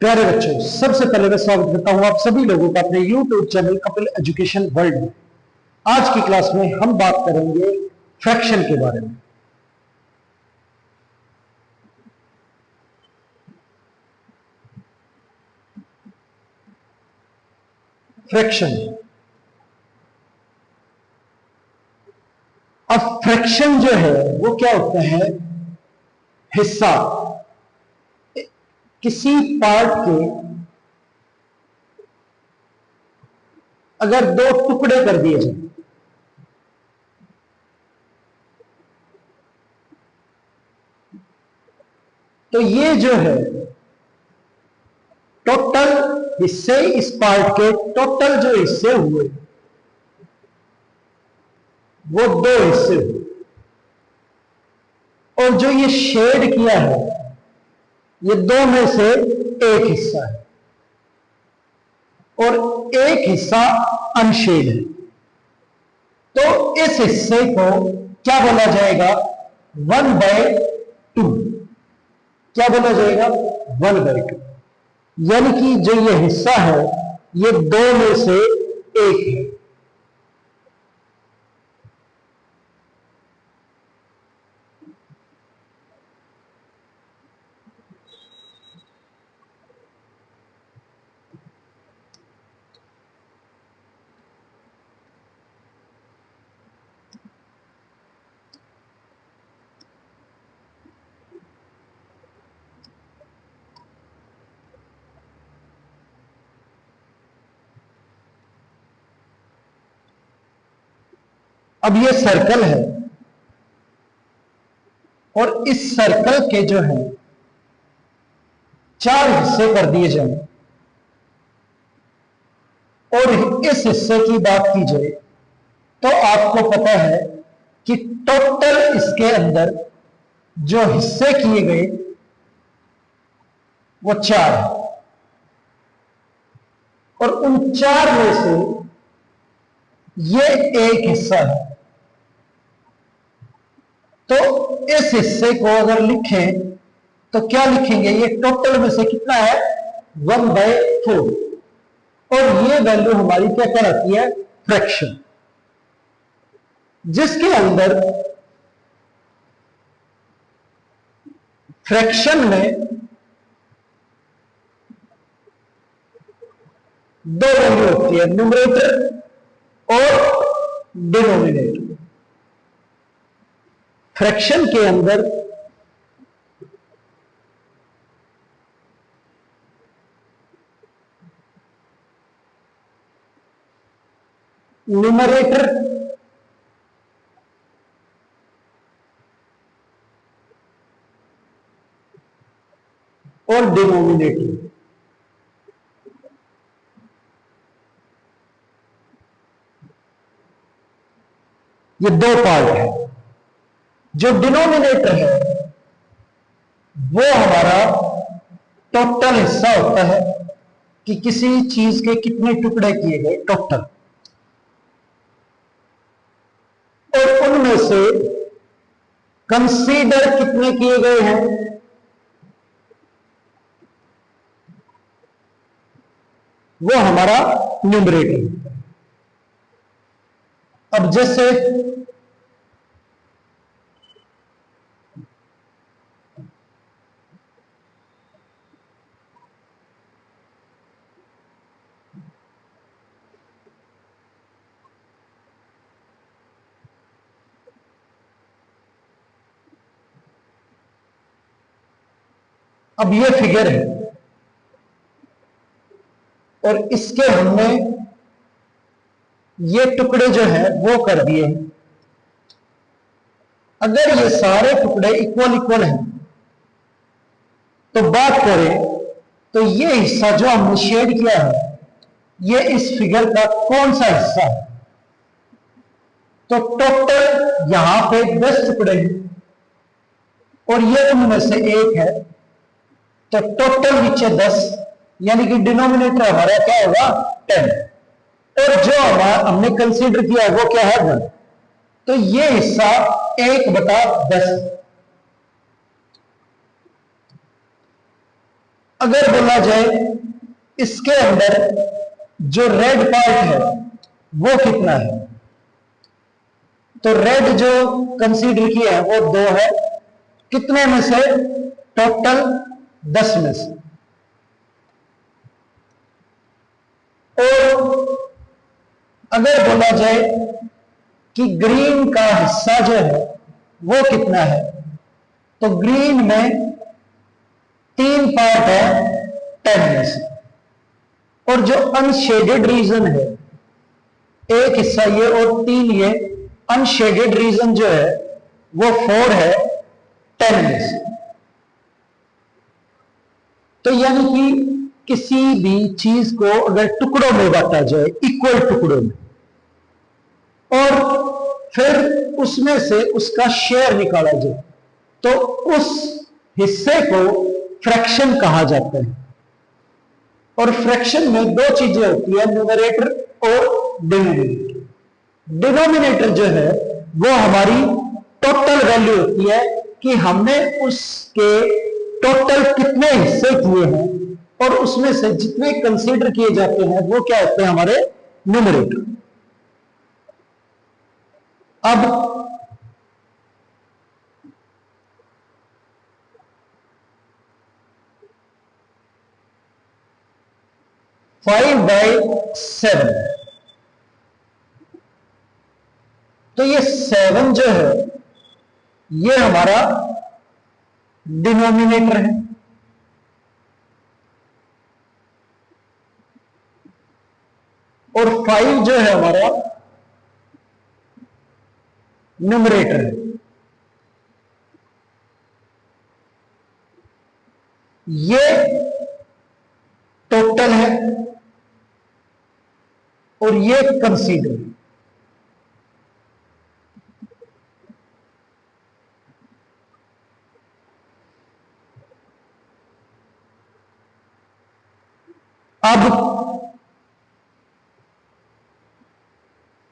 प्यारे बच्चों, सबसे पहले मैं स्वागत करता हूं आप सभी लोगों का अपने YouTube channel Kapil education world में। आज की क्लास में हम बात करेंगे फ्रैक्शन के बारे में। फ्रैक्शन। अब फ्रैक्शन जो है वो क्या होता है? हिस्सा किसी पार्ट के अगर दो टुकड़े कर दिए जाए तो ये जो है टोटल हिस्से, इस पार्ट के टोटल जो हिस्से हुए वो दो हिस्से हुए, और जो ये शेड किया है ये दो में से एक हिस्सा है और एक हिस्सा अनशेड है। तो इस हिस्से को क्या बोला जाएगा? 1/2। क्या बोला जाएगा? 1/2। यानी कि जो ये हिस्सा है ये दो में से एक है। अब ये सर्कल है और इस सर्कल के जो है 4 हिस्से कर दिए जाए और इस हिस्से की बात की जाए तो आपको पता है कि टोटल इसके अंदर जो हिस्से किए गए वो 4 है और उन 4 में से ये एक हिस्सा है। तो इस हिस्से को अगर लिखें तो क्या लिखेंगे? ये टोटल में से कितना है? 1/4। और ये वैल्यू हमारी क्या कहलाती है? फ्रैक्शन। जिसके अंदर फ्रैक्शन में दो वैल्यू होती है, न्यूमरेटर और डिनोमिनेटर। फ्रैक्शन के अंदर न्यूमरेटर और डिनोमिनेटर, ये दो पार्ट है। जो डिनोमिनेटर है वो हमारा टोटल हिस्सा होता है कि किसी चीज के कितने टुकड़े किए गए टोटल, और उनमें से कंसीडर कितने किए गए हैं वो हमारा न्यूमरेटर। अब जैसे अब ये फिगर है और इसके हमने ये टुकड़े जो है वो कर दिए हैं। अगर ये सारे टुकड़े इक्वल इक्वल हैं तो बात करें तो ये हिस्सा जो हमने शेड किया है ये इस फिगर का कौन सा हिस्सा है? तो टोटल यहां पे 10 टुकड़े हैं और ये उनमें से एक है, तो टोटल नीचे 10, यानी कि डिनोमिनेटर हमारा क्या होगा? 10। और जो हमने कंसीडर किया है वो क्या है? 1। तो ये हिस्सा 1/10। अगर बोला जाए इसके अंदर जो रेड पार्ट है वो कितना है, तो रेड जो कंसीडर किया है वो 2 है, कितने में से, टोटल 10 में से। और अगर बोला जाए कि ग्रीन का हिस्सा जो है वो कितना है, तो ग्रीन में 3 पार्ट है 10 में से, और जो अनशेडेड रीजन है, एक हिस्सा ये और 3 ये, अनशेडेड रीजन जो है वो 4 है 10 में से। तो यानी कि किसी भी चीज को अगर टुकड़ों में बांटा जाए, इक्वल टुकड़ों में, और फिर उसमें से उसका शेयर निकाला जाए, तो उस हिस्से को फ्रैक्शन कहा जाता है। और फ्रैक्शन में 2 चीजें होती है, न्यूमरेटर और डिनोमिनेटर। डिनोमिनेटर जो है वो हमारी टोटल वैल्यू होती है कि हमने उसके टोटल कितने हिस्से किए हैं, और उसमें से जितने कंसीडर किए जाते हैं वो क्या होते हैं, हमारे न्यूमरेटर। अब 5/7, तो ये 7 जो है ये हमारा डिनोमिनेटर है, और 5 जो है हमारा न्यूमरेटर है। ये टोटल है और ये कंसीडर है। अब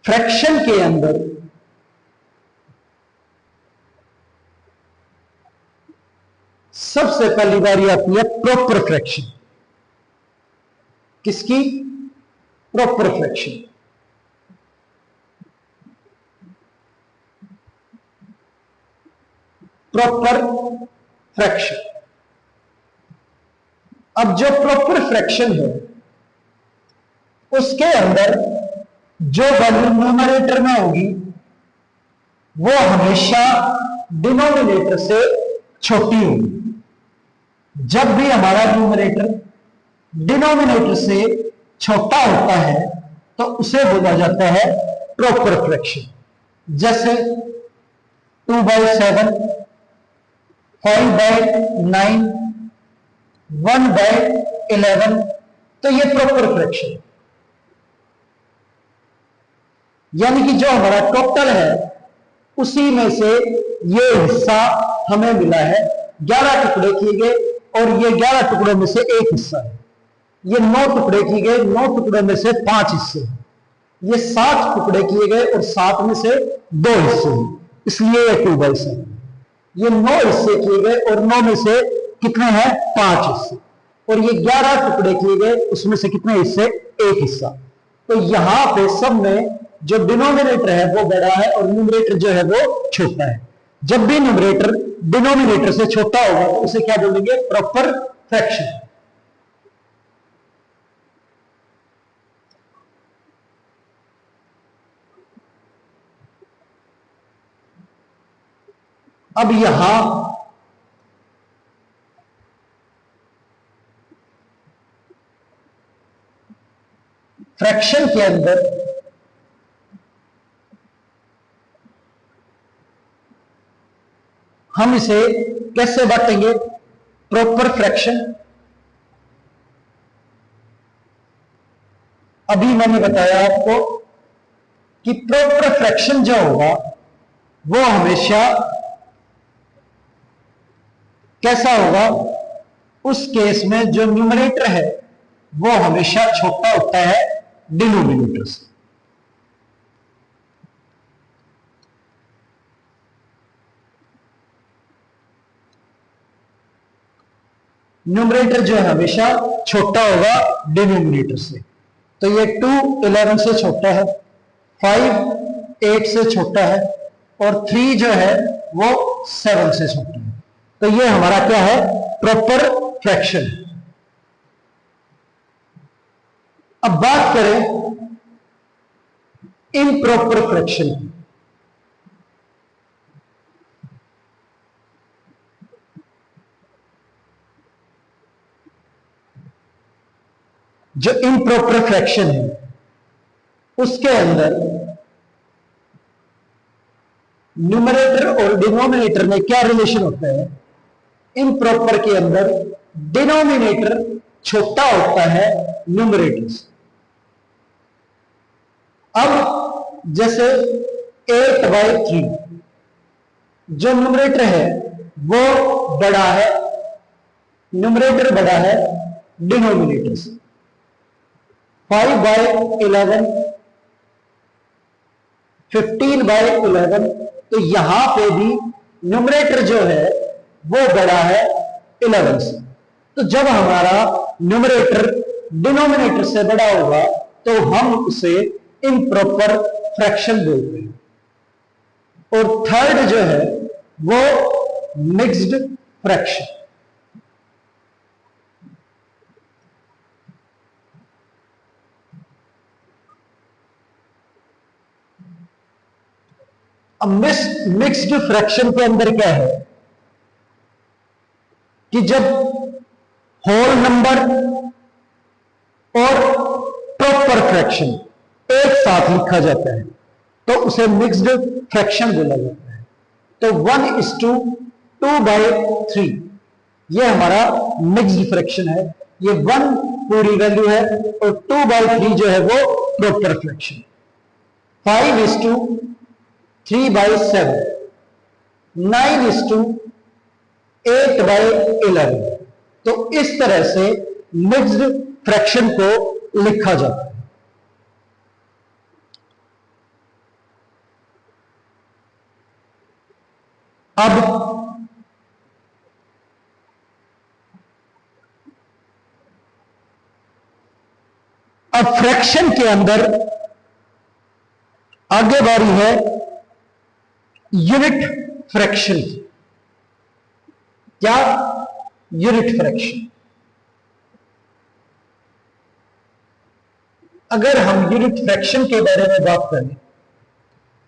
फ्रैक्शन के अंदर सबसे पहली बारी आती है प्रॉपर फ्रैक्शन। किसकी? Proper fraction. Proper fraction. अब जो प्रॉपर फ्रैक्शन है उसके अंदर जो वैल्यू न्यूमरेटर में होगी वो हमेशा डिनोमिनेटर से छोटी होगी। जब भी हमारा न्यूमरेटर डिनोमिनेटर से छोटा होता है तो उसे बोला जाता है प्रॉपर फ्रैक्शन। जैसे 2/7, 5/9, 1/11, तो ये प्रॉपर फ्रैक्शन। यानी कि जो हमारा टोटल है उसी में से ये हिस्सा हमें मिला है, 11 टुकड़े किए गए, और ये 11 टुकड़ों में से एक हिस्सा है। ये 9 टुकड़े किए गए, 9 टुकड़ों में से 5 हिस्से। ये 7 टुकड़े किए गए और 7 में से 2 हिस्से हैं, इसलिए ये 2/7। ये 9 हिस्से किए गए और 9 में से कितने हैं? 5 हिस्से। और ये 11 टुकड़े किए गए, उसमें से कितने हिस्से? एक हिस्सा। तो यहां पे सब में जो डिनोमिनेटर है वो बड़ा है और न्यूमरेटर जो है वो छोटा है। जब भी न्यूमरेटर डिनोमिनेटर से छोटा होगा तो उसे क्या बोलेंगे? Proper fraction. अब यहां फ्रैक्शन के अंदर हम इसे कैसे बांटेंगे? प्रॉपर फ्रैक्शन, अभी मैंने बताया आपको कि प्रॉपर फ्रैक्शन जो होगा वो हमेशा कैसा होगा? उस केस में जो न्यूमरेटर है वो हमेशा छोटा होता है डिनोमिनेटर से। न्यूमरेटर जो है हमेशा छोटा होगा डिनोमिनेटर से। तो ये 2 11 से छोटा है, 5 8 से छोटा है, और 3 जो है वो 7 से छोटा है। तो ये हमारा क्या है, प्रॉपर फ्रैक्शन। अब बात करें इम्प्रॉपर फ्रैक्शन की। जो इम्प्रॉपर फ्रैक्शन है उसके अंदर न्यूमरेटर और डिनोमिनेटर में क्या रिलेशन होता है। इम्प्रॉपर के अंदर डिनोमिनेटर छोटा होता है न्यूमरेटर से। अब जैसे 8/3, जो न्यूमरेटर है वो बड़ा है, न्यूमरेटर बड़ा है डिनोमिनेटर से। 5/11, 15/11, तो यहां पे भी न्यूमरेटर जो है वो बड़ा है 11 से। तो जब हमारा न्यूमरेटर डिनोमिनेटर से बड़ा होगा तो हम उसे इम्प्रॉपर फ्रैक्शन बोलते हैं। और थर्ड जो है वो मिक्स्ड फ्रैक्शन। अब मिक्स्ड फ्रैक्शन के अंदर क्या है कि जब होल नंबर और प्रॉपर फ्रैक्शन एक साथ लिखा जाता है तो उसे मिक्स्ड फ्रैक्शन बोला जाता है। तो 1:2/3 ये हमारा मिक्स्ड फ्रैक्शन है। ये 1 पूरी वैल्यू है और 2/3 जो है वो प्रॉपर फ्रैक्शन। 5:3/7, 9:8/11। तो इस तरह से मिक्स्ड फ्रैक्शन को लिखा जाता है। अब फ्रैक्शन के अंदर आगे बारी है यूनिट फ्रैक्शन की। क्या? Unit fraction. अगर हम यूनिट फ्रैक्शन के बारे में बात करें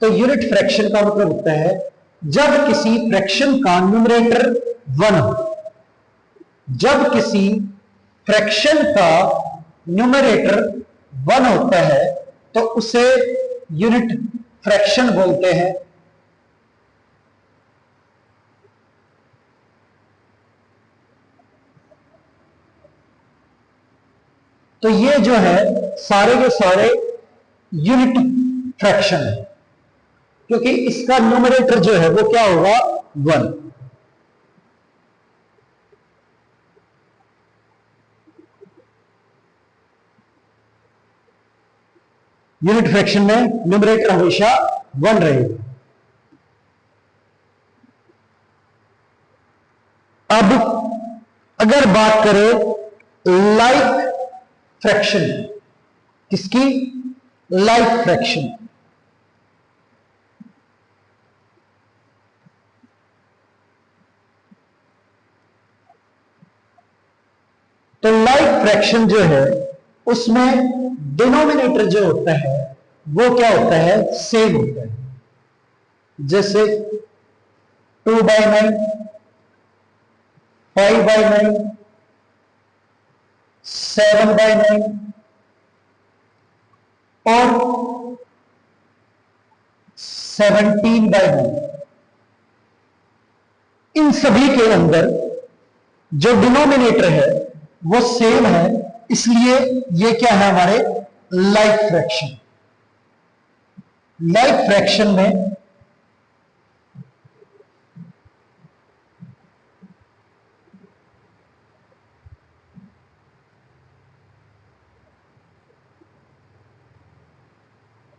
तो यूनिट फ्रैक्शन का मतलब होता है जब किसी फ्रैक्शन का न्यूमरेटर 1 हो। जब किसी फ्रैक्शन का न्यूमरेटर 1 होता है तो उसे यूनिट फ्रैक्शन बोलते हैं। तो ये जो है सारे के सारे यूनिट फ्रैक्शन है क्योंकि इसका न्यूमरेटर जो है वो क्या होगा, 1। यूनिट फ्रैक्शन में न्यूमरेटर हमेशा 1 रहेगा। अब अगर बात करें लाइक फ्रैक्शन, किसकी? Like fraction. तो लाइक फ्रैक्शन जो है उसमें डिनोमिनेटर जो होता है वो क्या होता है, सेम होता है। जैसे 2/9, 5/9, 7/9 और 17/9। इन सभी के अंदर जो डिनोमिनेटर है वो सेम है, इसलिए ये क्या है हमारे लाइक फ्रैक्शन। लाइक फ्रैक्शन में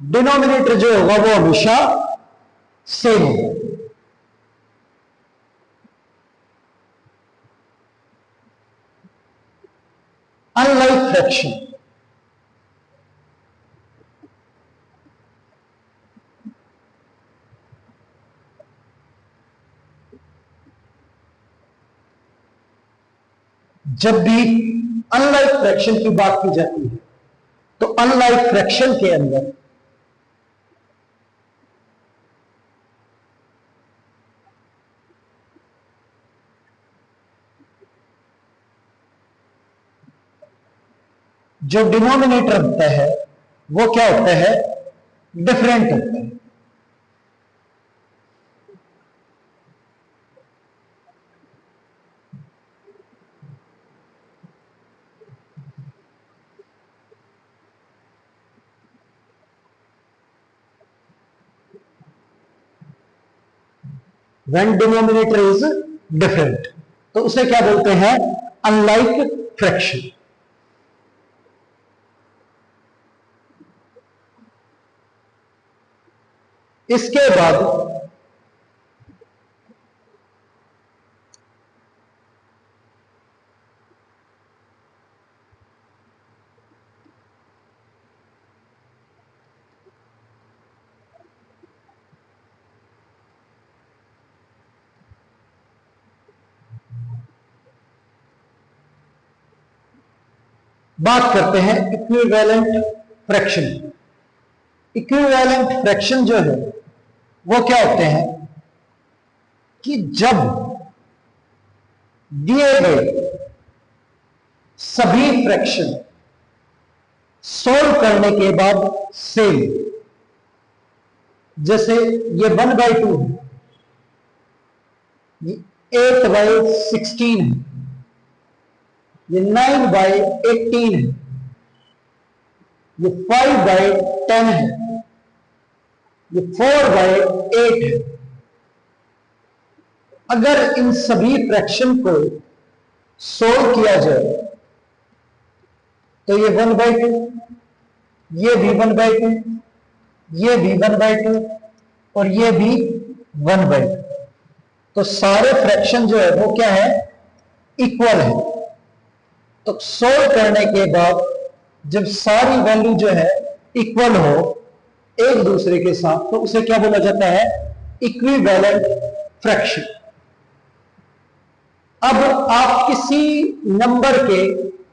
डिनोमिनेटर जो होगा वो हमेशा सेम होगा। अनलाइक फ्रैक्शन, जब भी अनलाइक फ्रैक्शन की बात की जाती है तो अनलाइक फ्रैक्शन के अंदर जो डिनोमिनेटर होता है वो क्या होता है, डिफरेंट होता है। व्हेन डिनोमिनेटर इज डिफरेंट तो उसे क्या बोलते हैं, अनलाइक फ्रैक्शन। इसके बाद बात करते हैं इक्विवेलेंट फ्रैक्शन। इक्विवेलेंट फ्रैक्शन जो है वो क्या होते हैं कि जब दिए गए सभी फ्रैक्शन सोल्व करने के बाद सेम, जैसे ये 1/2 है, ये 8/16 है, ये 9/18 है, ये 5/10 है, ये 4/8 है। अगर इन सभी फ्रैक्शन को सोल्व किया जाए तो ये 1/2, ये भी 1/2, ये भी 1/2 और ये भी 1/2। तो सारे फ्रैक्शन जो है वो क्या है, इक्वल है। तो सोल्व करने के बाद जब सारी वैल्यू जो है इक्वल हो एक दूसरे के साथ तो उसे क्या बोला जाता है, इक्विवेलेंट फ्रैक्शन। अब आप किसी नंबर के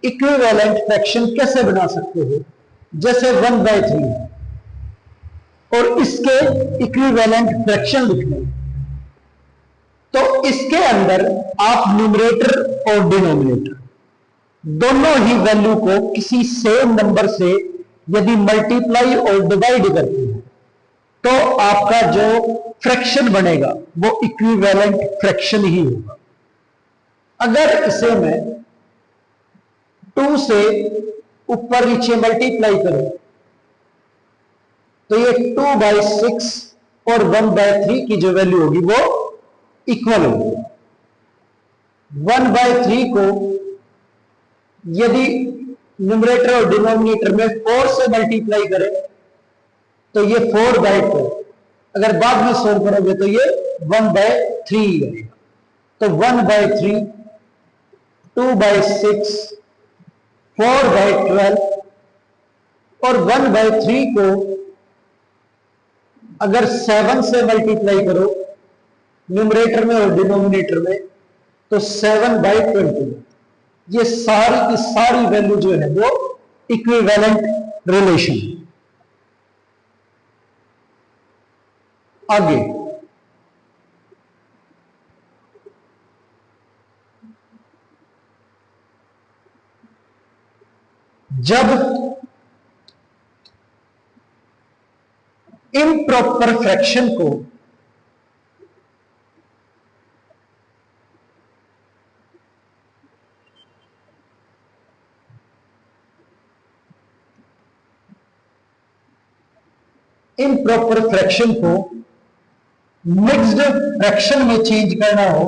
इक्विवेलेंट फ्रैक्शन कैसे बना सकते हो, जैसे 1/3 और इसके इक्विवेलेंट फ्रैक्शन लिखने, तो इसके अंदर आप न्यूमरेटर और डिनोमिनेटर दोनों ही वैल्यू को किसी सेम नंबर से यदि मल्टीप्लाई और डिवाइड करते हैं तो आपका जो फ्रैक्शन बनेगा वो इक्विवेलेंट फ्रैक्शन ही होगा। अगर इसे मैं 2 से ऊपर नीचे मल्टीप्लाई करूं तो ये 2/6 और 1/3 की जो वैल्यू होगी वो इक्वल होगी। 1/3 को यदि न्यूमरेटर और डिनोमिनेटर में 4 से मल्टीप्लाई करें तो ये 4/2, अगर बाद में सोल्व करोगे तो ये 1/3 आएगा। तो 1/3, 2/6, 4/12 और 1/3 को अगर 7 से मल्टीप्लाई करो न्यूमरेटर में और डिनोमिनेटर में तो 7/20। ये सारी की सारी वैल्यू जो है वो इक्विवेलेंट रिलेशन। आगे जब इम्प्रॉपर फ्रैक्शन को इम्प्रॉपर फ्रैक्शन को मिक्स्ड फ्रैक्शन में चेंज करना हो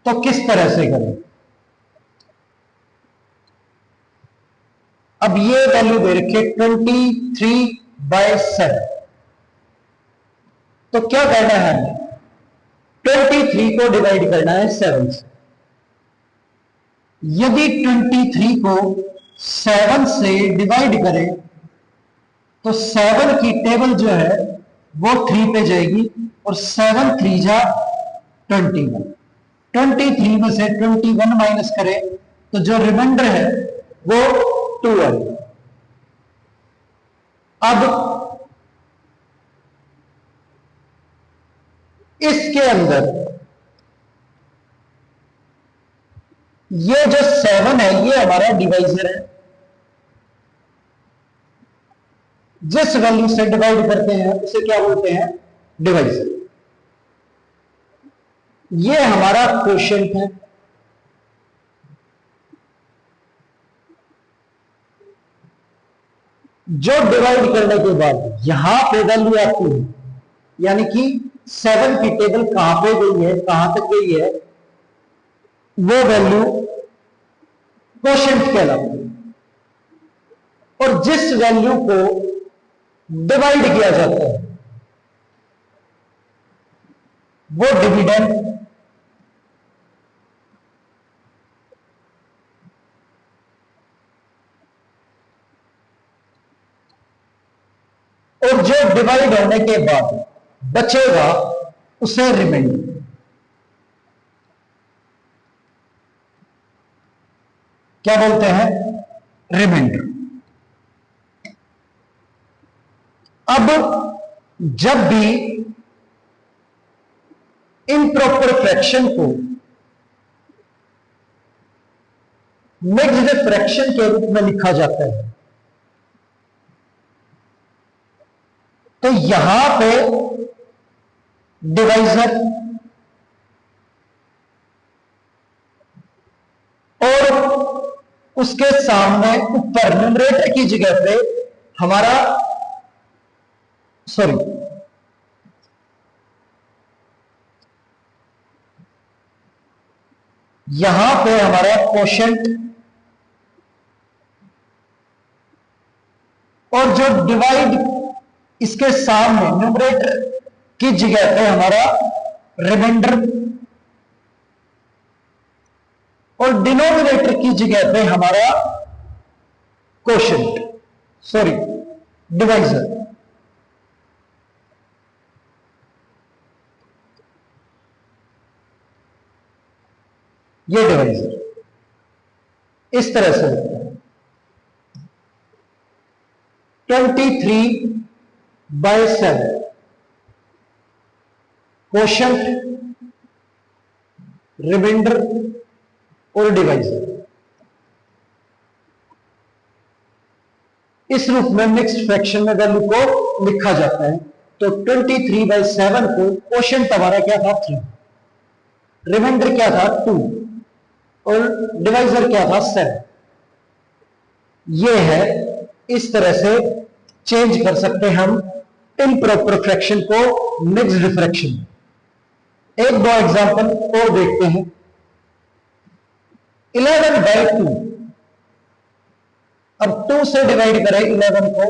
तो किस तरह से करें। अब ये वैल्यू दे रखी है 23/7, तो क्या करना है हमें, 23 को डिवाइड करना है 7 से। यदि 23 को 7 से डिवाइड करें तो 7 की टेबल जो है वो 3 पे जाएगी और 7 3 जा 21। 23 में से 21 माइनस करें तो जो रिमाइंडर है वो 2 आएगा। अब इसके अंदर ये जो 7 है ये हमारा डिवाइजर है। जिस वैल्यू से डिवाइड करते हैं उसे क्या बोलते हैं? डिवाइजर। ये हमारा क्वोशिएंट है। जो डिवाइड करने के बाद यहां पे वैल्यू आती है, यानी कि 7 की टेबल कहां पे गई है, कहां तक गई है, वो वैल्यू क्वोशिएंट कहलाती है। और जिस वैल्यू को डिवाइड किया जाता है वो डिविडेंड। और जो डिवाइड होने के बाद बचेगा उसे रिमाइंडर। क्या बोलते हैं? रिमाइंडर। अब जब भी इम्प्रॉपर फ्रैक्शन को मिक्स्ड फ्रैक्शन के रूप में लिखा जाता है तो यहां पे डिवाइजर और उसके सामने ऊपर न्यूमरेटर की जगह पे हमारा यहां पे हमारा क्वोशिएंट और जो डिवाइड इसके सामने न्यूमरेटर की जगह पे हमारा रिमाइंडर और डिनोमिनेटर की जगह पे हमारा डिवाइजर। ये डिवाइजर इस तरह से होता है। 23/7 क्वोशिएंट, रिमाइंडर और डिवाइजर। इस रूप में मिक्स्ड फ्रैक्शन में वैल्यू को लिखा जाता है। तो 23/7 को क्वोशिएंट हमारा क्या था? 3, रिमाइंडर क्या था? 2 और डिवाइजर क्या था? 7। ये है, इस तरह से चेंज कर सकते हैं हम इम्प्रॉपर फ्रैक्शन को मिक्स्ड फ्रैक्शन। एक दो एग्जांपल और देखते हैं। 11/2, अब 2 से डिवाइड करें 11 को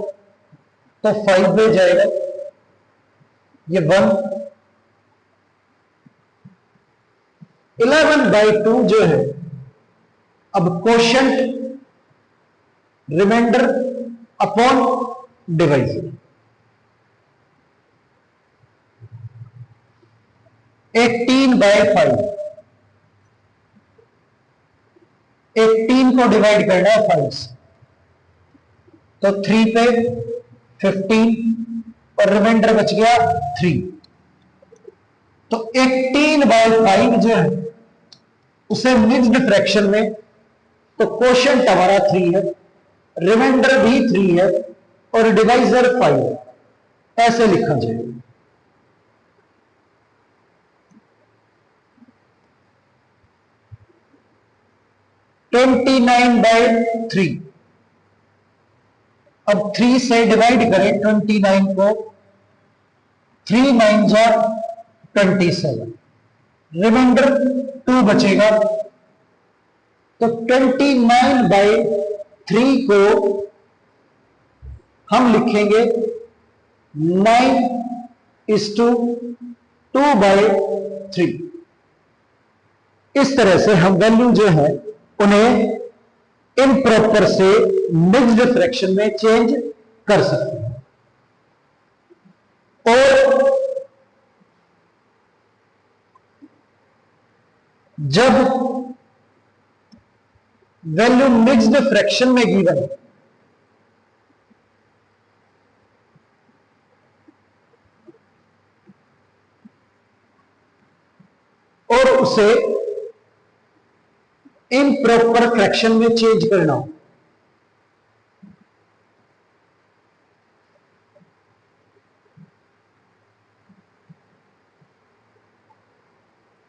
तो 5 में जाएगा, ये 1। 11/2 जो है, अब क्वोशिएंट, रिमाइंडर अपॉन डिवाइजर। 18/5, 18 को डिवाइड करना है 5 से तो 3 पे 15 और रिमाइंडर बच गया 3। तो 18/5 जो है उसे मिक्स्ड फ्रैक्शन में तो क्वोशिएंट हमारा 3 है, रिमाइंडर भी 3 है और डिवाइजर 5 है। ऐसे लिखा जाएगा। ट्वेंटी 29/3, अब 3 से डिवाइड करें 29 को, 3 9 जा 27, रिमाइंडर 2 बचेगा। तो 29/3 को हम लिखेंगे 9:2/7। 3। इस तरह से हम वैल्यू जो है उन्हें इम्प्रॉपर से मिक्स्ड फ्रैक्शन में चेंज कर सकते हैं। और जब वैल्यू मिक्स्ड फ्रैक्शन में गिवन है और उसे इम्प्रॉपर फ्रैक्शन में चेंज करना हो,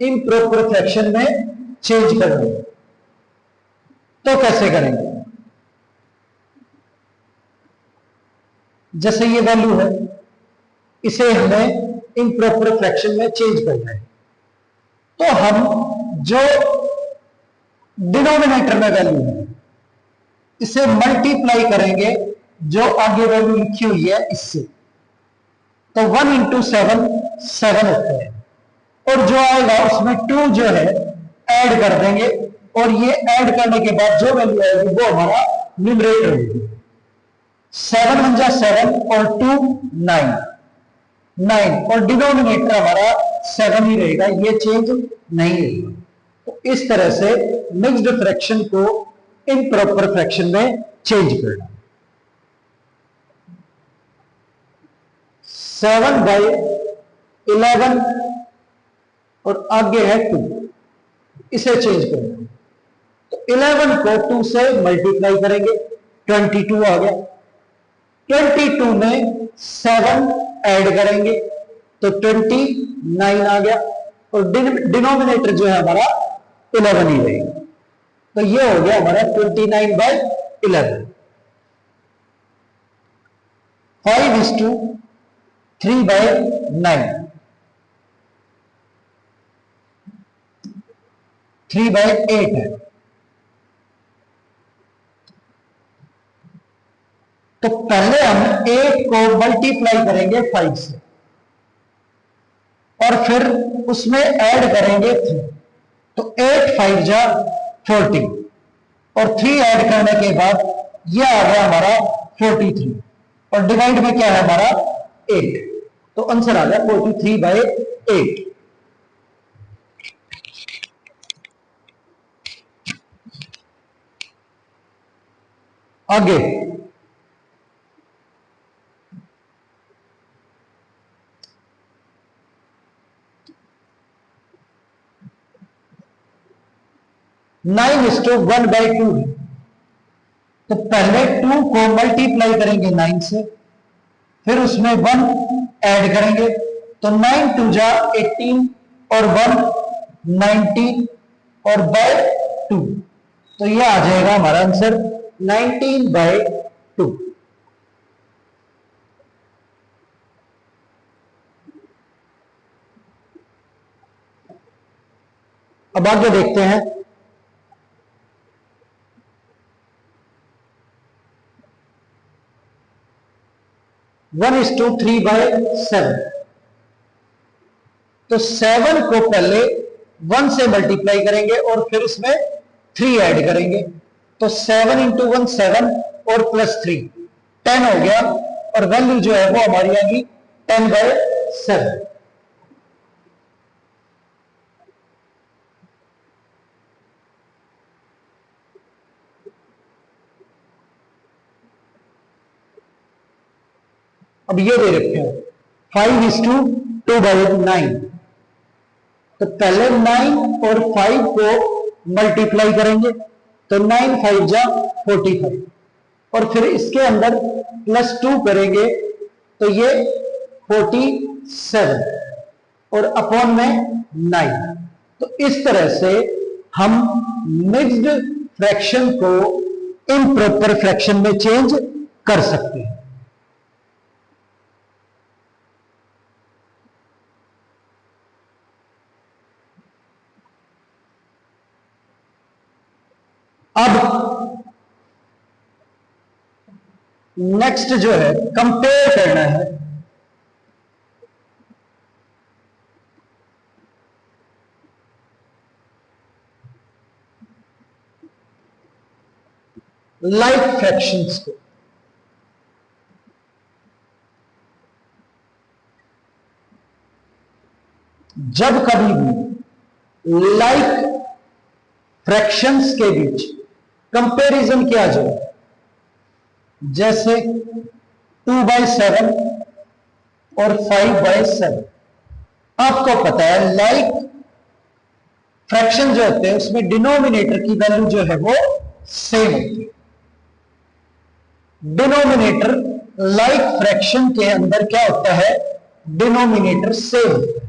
इम्प्रॉपर फ्रैक्शन में चेंज करना हो, तो कैसे करेंगे? जैसे ये वैल्यू है, इसे हमें इम्प्रॉपर फ्रैक्शन में चेंज करना है, तो हम जो डिनोमिनेटर में वैल्यू है इसे मल्टीप्लाई करेंगे जो आगे वैल्यू लिखी हुई है इससे, तो 1 इंटू 7 7 होता है, और जो आएगा उसमें 2 जो है ऐड कर देंगे, और ये ऐड करने के बाद जो वैल्यू आएगी वो हमारा न्यूमरेटर होगी। 7 × 7 और 2 9 9, और डिनोमिनेटर हमारा 7 ही रहेगा, ये चेंज नहीं रहेगा। तो इस तरह से मिक्स्ड फ्रैक्शन को इम्प्रॉपर फ्रैक्शन में चेंज करना। 7/11 और आगे है 2, इसे चेंज करना। तो 11 को 2 से मल्टीप्लाई करेंगे, 22 आ गया। 22 में 7 ऐड करेंगे तो 29 आ गया, और डिनोमिनेटर जो है हमारा 11 ही रहेगा। तो ये हो गया हमारा 29/11। 5:3/9, 3/8 है। तो पहले हम 8 को मल्टीप्लाई करेंगे 5 से, और फिर उसमें ऐड करेंगे 3, तो 8 5 जा 40, और 3 ऐड करने के बाद यह आ गया हमारा 43, और डिवाइड में क्या है हमारा 8, तो आंसर आ गया 43/8। आगे 9:1/2 है। तो पहले 2 को मल्टीप्लाई करेंगे 9 से, फिर उसमें 1 ऐड करेंगे, तो 9 2 जा 18, और 1 19, और बाय 2, तो यह आ जाएगा हमारा आंसर 19/2। अब आगे देखते हैं। 1:3/7, तो 7 को पहले 1 से मल्टीप्लाई करेंगे और फिर उसमें 3 ऐड करेंगे, तो 7 × 1 7, और +3 10 हो गया, और वैल्यू जो है वो हमारी आएगी 10/7। अब ये दे रखे हैं 5:2/9, तो पहले 9 और 5 को मल्टीप्लाई करेंगे, तो 9 5 जा 45, और फिर इसके अंदर +2 करेंगे, तो ये 47, और अपॉन में 9। तो इस तरह से हम मिक्स्ड फ्रैक्शन को इम्प्रॉपर फ्रैक्शन में चेंज कर सकते हैं। अब नेक्स्ट जो है कंपेयर करना है लाइक फ्रैक्शंस को। जब कभी भी लाइक फ्रैक्शंस के बीच कंपैरिजन किया जाए, जैसे 2/7 और 5/7, आपको पता है लाइक फ्रैक्शन जो होते हैं उसमें डिनोमिनेटर की वैल्यू जो है वो सेम होती है। डिनोमिनेटर लाइक फ्रैक्शन के अंदर क्या होता है, डिनोमिनेटर सेम होता है।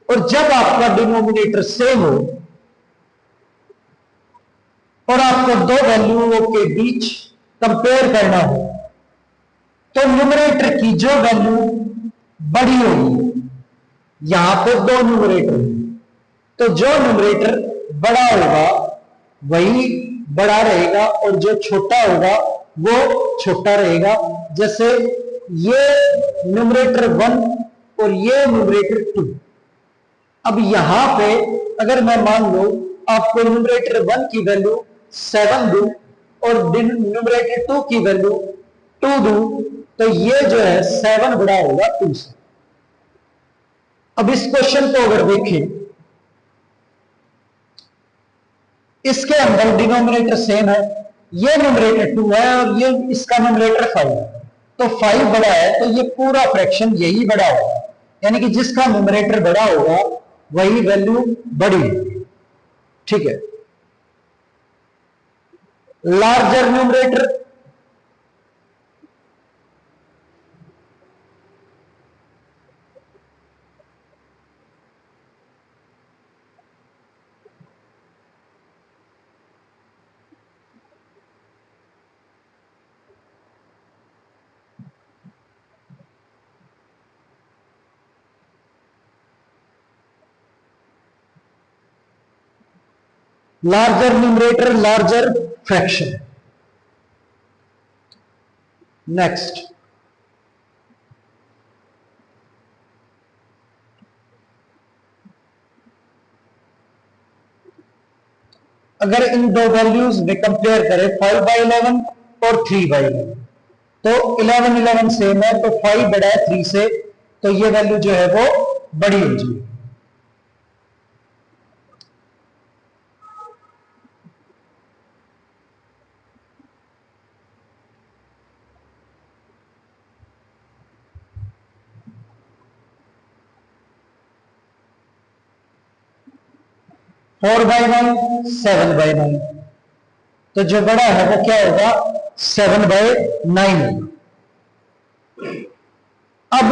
और जब आपका डिनोमिनेटर सेम हो और आपको दो वैल्यूओं के बीच कंपेयर करना हो, तो न्यूमरेटर की जो वैल्यू बड़ी होगी, यहां पर दो न्यूमरेटर हैं, तो जो न्यूमरेटर बड़ा होगा वही बड़ा रहेगा और जो छोटा होगा वो छोटा रहेगा। जैसे ये न्यूमरेटर 1 और ये न्यूमरेटर 2। अब यहां पे अगर मैं मान लो आपको न्यूमरेटर 1 की वैल्यू 7 दूं और न्यूमरेटर 2 की वैल्यू 2 दूं, तो ये जो है 7 बड़ा होगा 2 से। अब इस क्वेश्चन को अगर देखें, इसके अंदर डिनोमिनेटर सेम है, ये न्यूमरेटर 2 है और ये इसका न्यूमरेटर 5 है, तो 5 बड़ा है तो ये पूरा फ्रैक्शन यही बड़ा होगा, यानी कि जिसका न्यूमरेटर बड़ा होगा वही वैल्यू बड़ी होगी। ठीक है। Larger numerator, larger numerator, larger fraction. Next, अगर इन दो वैल्यूज में कंपेयर करें 5/11 और 3/11, तो 11 सेम है तो 5 बड़ा है 3 से, तो ये वैल्यू जो है वो बड़ी हो जाएगी। फोर बाई 9, 7/9, तो जो बड़ा है वो क्या होगा, 7/9 होगा। अब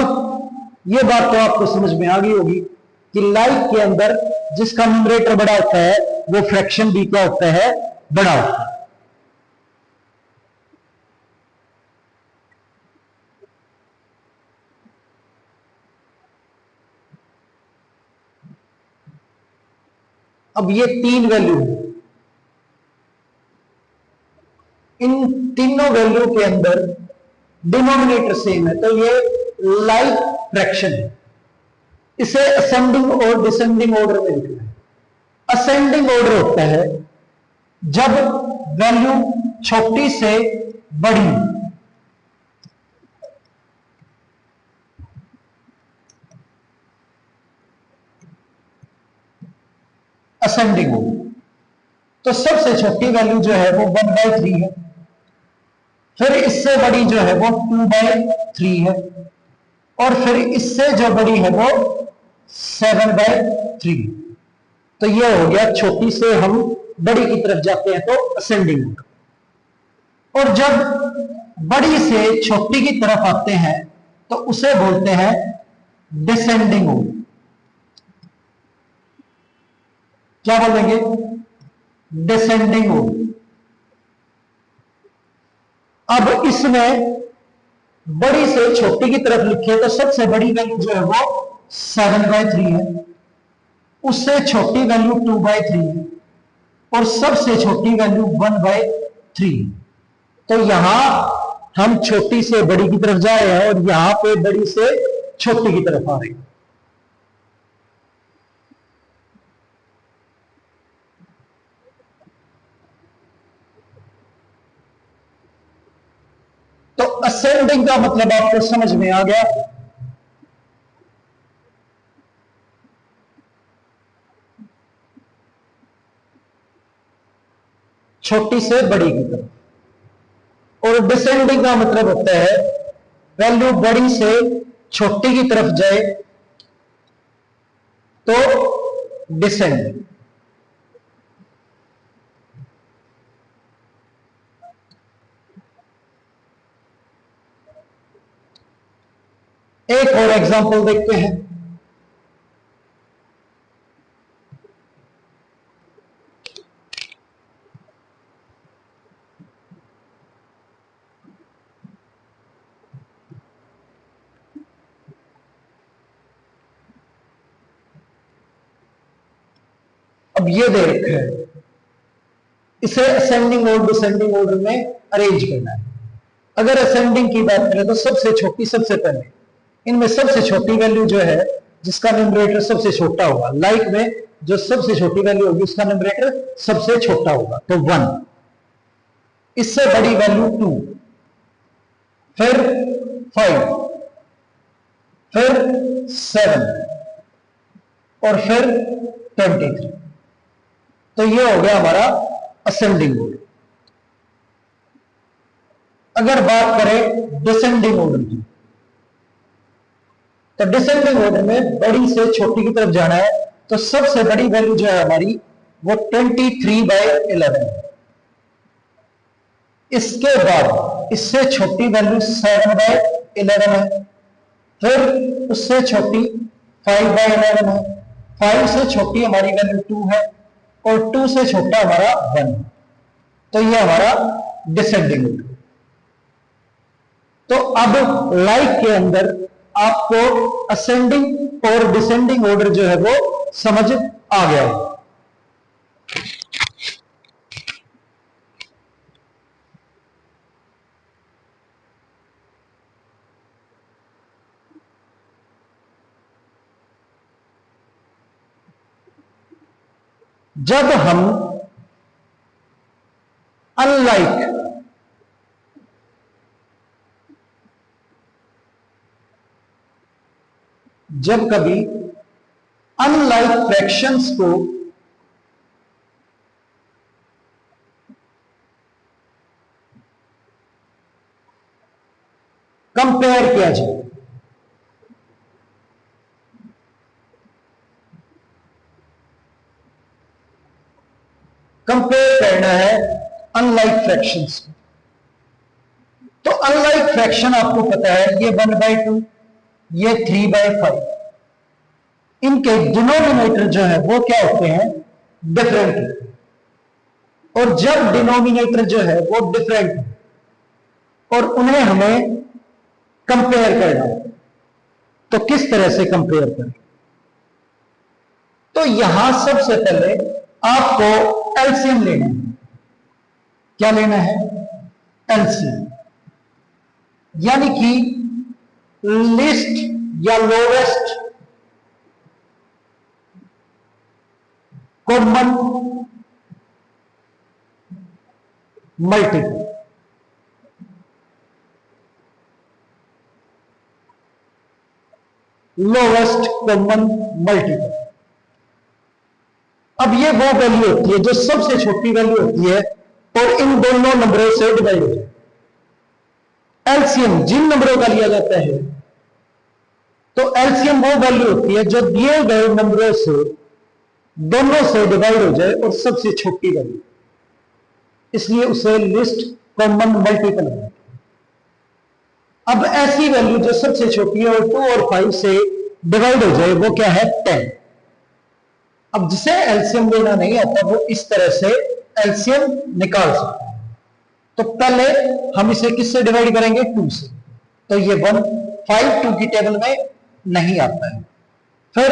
ये बात तो आपको समझ में आ गई होगी कि लाइक के अंदर जिसका न्यूमरेटर बड़ा होता है वो फ्रैक्शन भी क्या होता है, बड़ा होता है। अब ये तीन वैल्यू, इन तीनों वैल्यू के अंदर डिनोमिनेटर सेम है, तो ये लाइक फ्रैक्शन है। इसे असेंडिंग और डिसेंडिंग ऑर्डर में लिखना है। असेंडिंग ऑर्डर होता है जब वैल्यू छोटी से बड़ी, असेंडिंग ऑर्डर, तो सबसे छोटी वैल्यू जो है वो 1/3 है, फिर इससे बड़ी जो है वो 2/3 है, और फिर इससे जो बड़ी है वो 7/3। तो ये हो गया छोटी से हम बड़ी की तरफ जाते हैं तो असेंडिंग ऑर्डर। और जब बड़ी से छोटी की तरफ आते हैं तो उसे बोलते हैं डिसेंडिंग ऑर्डर। क्या बोलेंगे, डिसेंडिंग ऑर्डर। अब इसमें बड़ी से छोटी की तरफ लिखे तो सबसे बड़ी वैल्यू जो है वो 7/3 है, उससे छोटी वैल्यू 2/3 है, और सबसे छोटी वैल्यू 1/3। तो यहां हम छोटी से बड़ी की तरफ जा रहे हैं और यहां पे बड़ी से छोटी की तरफ आ रहे हैं। असेंडिंग का मतलब आपको समझ में आ गया। छोटी से बड़ी की तरफ। और डिसेंडिंग का मतलब होता है वैल्यू बड़ी से छोटी की तरफ जाए तो डिसेंडिंग। एक और एग्जांपल देखते हैं। अब ये दे रखा है, इसे असेंडिंग और डिसेंडिंग ऑर्डर में अरेंज करना है। अगर असेंडिंग की बात करें तो सबसे छोटी सबसे पहले, इनमें सबसे छोटी वैल्यू जो है जिसका न्यूमरेटर सबसे छोटा होगा, लाइक में जो सबसे छोटी वैल्यू होगी उसका न्यूमरेटर सबसे छोटा होगा, तो 1। इससे बड़ी वैल्यू 2, फिर 5, फिर 7 और फिर 23। तो ये हो गया हमारा असेंडिंग ऑर्डर। अगर बात करें डिसेंडिंग ऑर्डर की, तो डिसेंडिंग ऑर्डर में बड़ी से छोटी की तरफ जाना है, तो सबसे बड़ी वैल्यू जो है हमारी वो 23/11 है। इसके बाद इससे छोटी वैल्यू 7/11 है, फिर उससे छोटी 5/11 है, 5 से छोटी हमारी वैल्यू 2 है, और 2 से छोटा हमारा 1। तो ये हमारा डिसेंडिंग ऑर्डर। तो अब लाइक के अंदर आपको असेंडिंग और डिसेंडिंग ऑर्डर जो है वो समझ आ गया है। जब हम अनलाइक जब कभी अनलाइक फ्रैक्शंस को कंपेयर किया जाए, कंपेयर करना है अनलाइक फ्रैक्शंस को, तो अनलाइक फ्रैक्शन आपको पता है ये 1/2, ये 3/5। इनके डिनोमिनेटर जो है वो क्या होते हैं, डिफरेंट। और जब डिनोमिनेटर जो है वो डिफरेंट और उन्हें हमें कंपेयर करना है, तो किस तरह से कंपेयर करें? तो यहां सबसे पहले आपको एलसीएम लेना है। क्या लेना है? एलसीएम, यानी कि लिस्ट या lowest common multiple. Lowest common multiple. अब ये वो वैल्यू होती है जो सबसे छोटी वैल्यू होती है और इन दोनों नंबरों से डिवाइड होती है। एलसीएम जिन नंबरों का लिया जाता है, तो एलसीएम वो वैल्यू होती है जो दिए गए नंबरों से दोनों से डिवाइड हो जाए और सबसे छोटी वैल्यू, इसलिए उसे लिस्ट कॉमन मल्टीपल है। अब ऐसी वैल्यू जो सबसे छोटी है और 2 और 5 से डिवाइड हो जाए वो क्या है? 10। अब जिसे एलसीएम लेना नहीं आता वो इस तरह से एलसीएम निकाल सकता है। तो पहले हम इसे किससे डिवाइड करेंगे? 2 से। तो ये 1, 5 2 की टेबल में नहीं आता है। फिर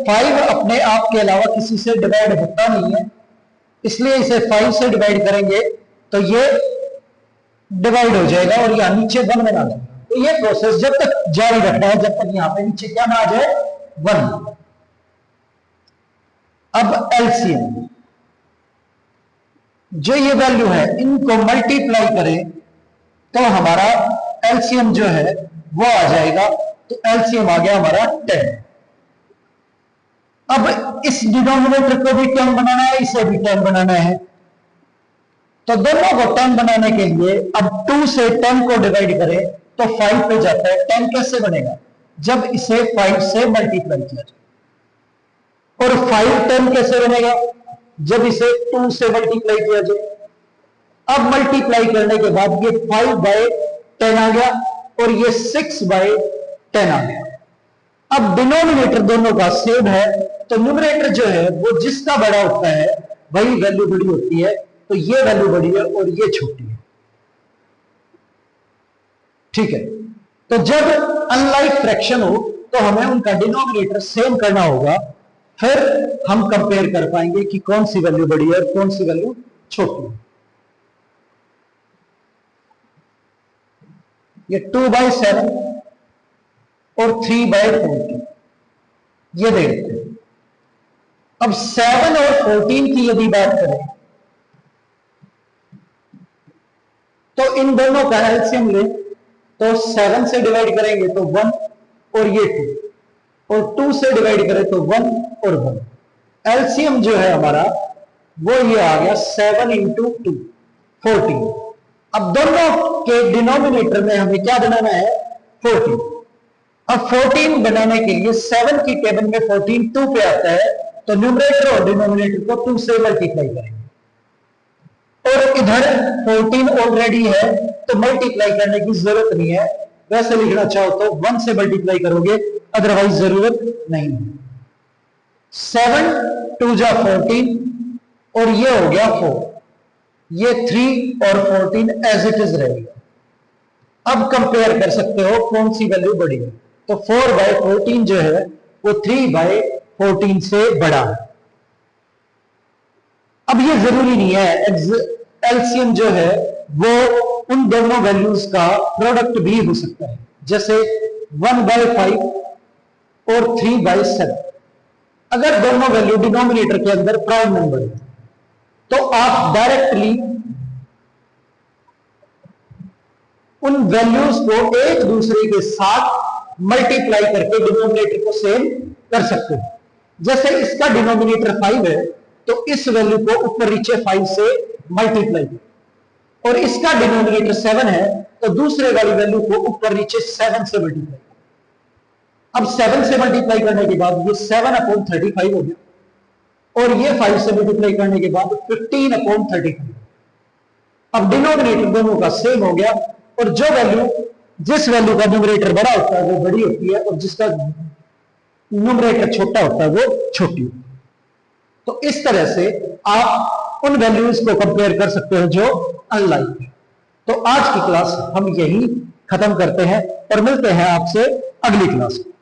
5 अपने आप के अलावा किसी से डिवाइड होता नहीं है, इसलिए इसे 5 से डिवाइड करेंगे तो ये डिवाइड हो जाएगा और यहां नीचे 1 बना देगा। तो ये प्रोसेस जब तक जारी रखना है जब तक यहां पे नीचे क्या ना आ जाए? 1। अब एलसीएम जो ये वैल्यू है इनको मल्टीप्लाई करें तो हमारा एलसीएम जो है वो आ जाएगा, तो एलसीएम आ गया हमारा 10। अब इस डिनोमिनेटर को भी 10 बनाना है, इसे भी 10 बनाना है, तो दोनों को 10 बनाने के लिए अब 2 से 10 को डिवाइड करें तो 5 पे जाता है। 10 कैसे बनेगा? जब इसे 5 से मल्टीप्लाई किया जाए। और 5 10 कैसे बनेगा? जब इसे 2 से मल्टीप्लाई किया जाए। अब मल्टीप्लाई करने के बाद ये 5/10 आ गया और ये 6/10 आ गया। अब डिनोमिनेटर दोनों का सेम है, तो न्यूमरेटर जो है वो जिसका बड़ा होता है वही वैल्यू बड़ी होती है, तो ये वैल्यू बड़ी है और ये छोटी है। ठीक है, तो जब अनलाइक फ्रैक्शन हो तो हमें उनका डिनोमिनेटर सेम करना होगा, फिर हम कंपेयर कर पाएंगे कि कौन सी वैल्यू बड़ी है और कौन सी वैल्यू छोटी है। ये 2/7 और 3/14 ये देखते हैं। अब 7 और 14 की यदि बात करें तो इन दोनों का एलसीएम लें तो 7 से डिवाइड करेंगे तो 1 और ये 2, और 2 से डिवाइड करें तो 1 और 1। एलसीएम जो है हमारा वो ये आ गया 7 × 2 14। अब दोनों के डिनोमिनेटर में हमें क्या बनाना है? 14। अब 14 बनाने के लिए 7 की टेबल में 14 2 पे आता है, तो न्यूमरेटर और डिनोमिनेटर को 2 से मल्टीप्लाई करेंगे। और इधर 14 ऑलरेडी है तो मल्टीप्लाई करने की जरूरत नहीं है, वैसे लिखना चाहो तो 1 से मल्टीप्लाई करोगे, अदरवाइज जरूरत नहीं है। 7 2 जा 14 और ये हो गया 4, ये 3 और 14 एज इट इज रहेगा। अब कंपेयर कर सकते हो कौन सी वैल्यू बड़ी है, तो 4/14 जो है वो 3/14 से बड़ा है। अब ये जरूरी नहीं है, एलसीएम जो है वो उन दोनों वैल्यूज का प्रोडक्ट भी हो सकता है, जैसे 1/5 और 3/7। अगर दोनों वैल्यू डिनोमिनेटर के अंदर प्राइम नंबर है तो आप डायरेक्टली उन वैल्यूज को एक दूसरे के साथ मल्टीप्लाई करके डिनोमिनेटर को सेम कर सकते हो। जैसे इसका डिनोमिनेटर 5 है तो इस वैल्यू को ऊपर नीचे 5 से मल्टीप्लाई करें, और इसका डिनोमिनेटर 7 है तो दूसरे वाली वैल्यू को ऊपर नीचे 7 से मल्टीप्लाई करें। अब 7 से मल्टीप्लाई करने के बाद ये 7/35 हो गया, और ये 5 से मल्टीप्लाई करने के बाद 15/35। अब डिनोमिनेटर दोनों का सेम हो गया, और जो वैल्यू जिस वैल्यू का न्यूमरेटर बड़ा होता है वो बड़ी होती है, और जिसका न्यूमरेटर छोटा होता है वो छोटी होती है। तो इस तरह से आप उन वैल्यूज को कंपेयर कर सकते हो जो अनलाइक है। तो आज की क्लास हम यही खत्म करते हैं और मिलते हैं आपसे अगली क्लास में।